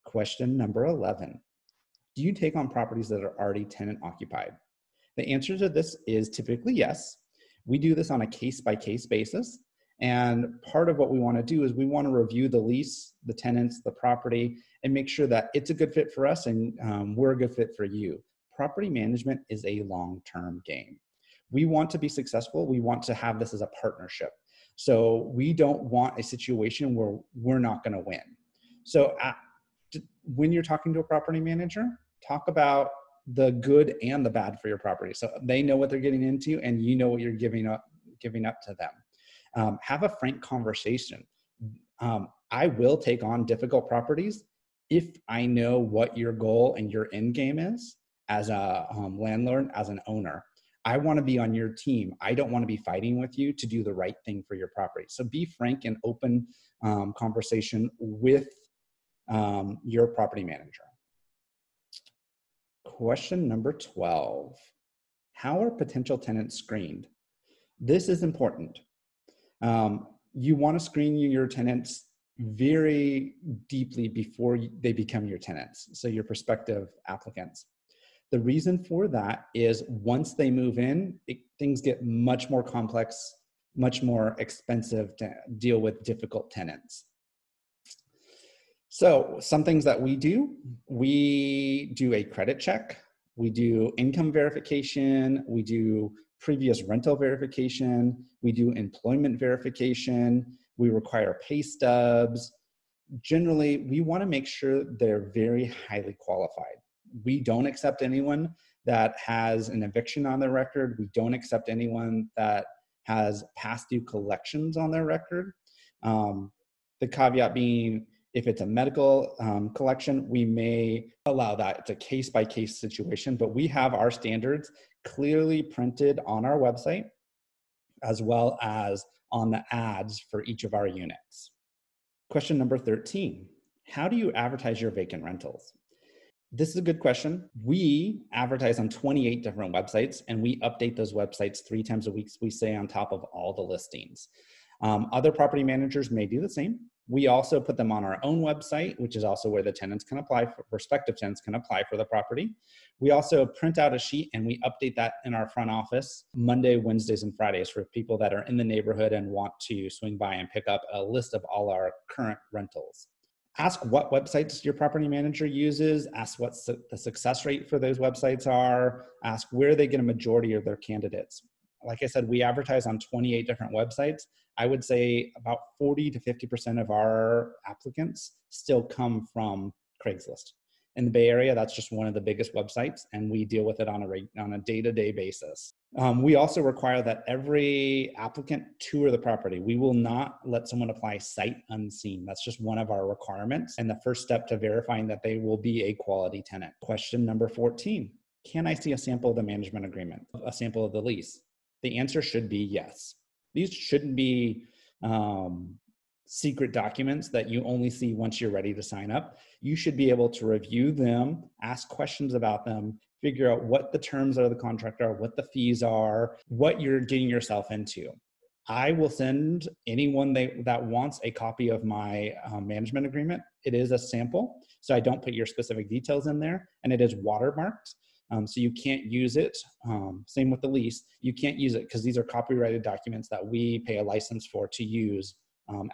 Question number 11. Do you take on properties that are already tenant occupied? The answer to this is typically yes. We do this on a case-by-case basis. And part of what we want to do is we want to review the lease, the tenants, the property, and make sure that it's a good fit for us and we're a good fit for you. Property management is a long-term game. We want to be successful. We want to have this as a partnership. So we don't want a situation where we're not going to win. So when you're talking to a property manager, talk about the good and the bad for your property. So they know what they're getting into and you know what you're giving up to them. Have a frank conversation. I will take on difficult properties if I know what your goal and your end game is as a landlord, as an owner. I want to be on your team. I don't want to be fighting with you to do the right thing for your property. So be frank and open conversation with your property manager. Question number 12. How are potential tenants screened? This is important. You want to screen your tenants very deeply before they become your tenants, so your prospective applicants. The reason for that is once they move in, things get much more complex, much more expensive to deal with difficult tenants. So some things that we do a credit check, we do income verification, we do previous rental verification, we do employment verification, we require pay stubs. Generally, we want to make sure they're very highly qualified. We don't accept anyone that has an eviction on their record. We don't accept anyone that has past due collections on their record. The caveat being, if it's a medical collection, we may allow that. It's a case-by-case situation, but we have our standards clearly printed on our website, as well as on the ads for each of our units. Question number 13, how do you advertise your vacant rentals? This is a good question. We advertise on 28 different websites, and we update those websites 3 times a week. So we stay on top of all the listings. Other property managers may do the same. We also put them on our own website, which is also where the tenants can apply for, prospective tenants can apply for the property. We also print out a sheet and we update that in our front office Monday, Wednesdays, and Fridays for people that are in the neighborhood and want to swing by and pick up a list of all our current rentals. Ask what websites your property manager uses, ask what the success rate for those websites are, ask where they get a majority of their candidates. Like I said, we advertise on 28 different websites. I would say about 40 to 50% of our applicants still come from Craigslist. In the Bay Area, that's just one of the biggest websites, and we deal with it on a day-to-day basis. We also require that every applicant tour the property. We will not let someone apply sight unseen. That's just one of our requirements, and the first step to verifying that they will be a quality tenant. Question number 14, can I see a sample of the management agreement, a sample of the lease? The answer should be yes. These shouldn't be secret documents that you only see once you're ready to sign up. You should be able to review them, ask questions about them, figure out what the terms of the contract are, what the fees are, what you're getting yourself into. I will send anyone that wants a copy of my management agreement. It is a sample, so I don't put your specific details in there, and it is watermarked. So you can't use it. Same with the lease. You can't use it because these are copyrighted documents that we pay a license for to use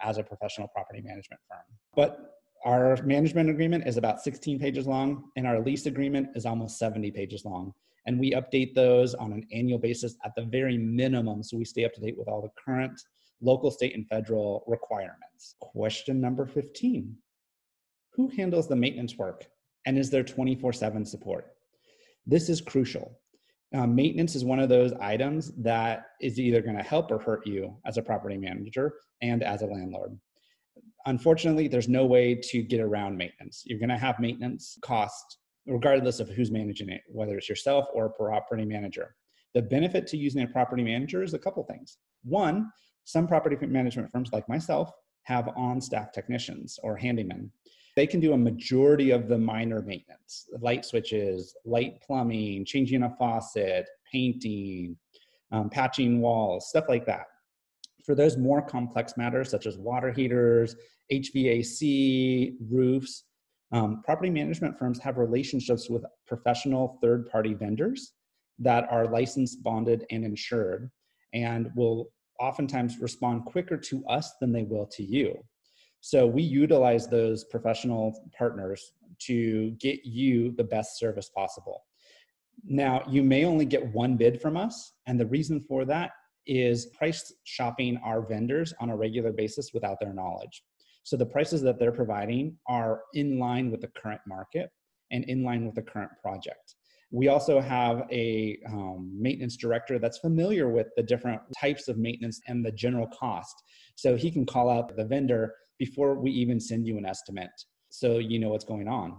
as a professional property management firm. But our management agreement is about 16 pages long, and our lease agreement is almost 70 pages long. And we update those on an annual basis at the very minimum, so we stay up to date with all the current local, state, and federal requirements. Question number 15. Who handles the maintenance work, and is there 24/7 support? This is crucial. Maintenance is one of those items that is either going to help or hurt you as a property manager and as a landlord. Unfortunately, there's no way to get around maintenance. You're going to have maintenance costs regardless of who's managing it, whether it's yourself or a property manager. The benefit to using a property manager is a couple things. One, some property management firms like myself have on-staff technicians or handymen. They can do a majority of the minor maintenance, light switches, light plumbing, changing a faucet, painting, patching walls, stuff like that. For those more complex matters, such as water heaters, HVAC, roofs, Property management firms have relationships with professional third-party vendors that are licensed, bonded, and insured, and will oftentimes respond quicker to us than they will to you. So we utilize those professional partners to get you the best service possible. Now, you may only get one bid from us, and the reason for that is price shopping our vendors on a regular basis without their knowledge. So the prices that they're providing are in line with the current market and in line with the current project. We also have a maintenance director that's familiar with the different types of maintenance and the general cost. So he can call out the vendor before we even send you an estimate, so you know what's going on.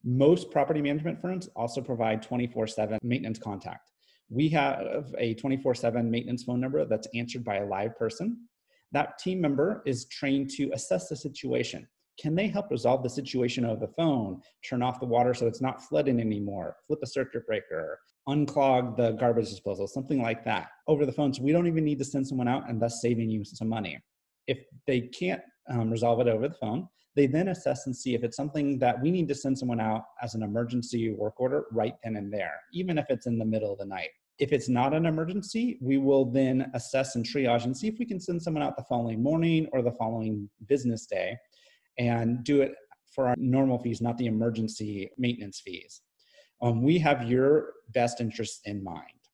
Most property management firms also provide 24/7 maintenance contact. We have a 24/7 maintenance phone number that's answered by a live person. That team member is trained to assess the situation. Can they help resolve the situation over the phone, turn off the water so it's not flooding anymore, flip a circuit breaker, unclog the garbage disposal, something like that over the phone. So we don't even need to send someone out, and thus saving you some money. If they can't resolve it over the phone, they then assess and see if it's something that we need to send someone out as an emergency work order right then and there, even if it's in the middle of the night. If it's not an emergency, we will then assess and triage and see if we can send someone out the following morning or the following business day and do it for our normal fees, not the emergency maintenance fees. We have your best interests in mind.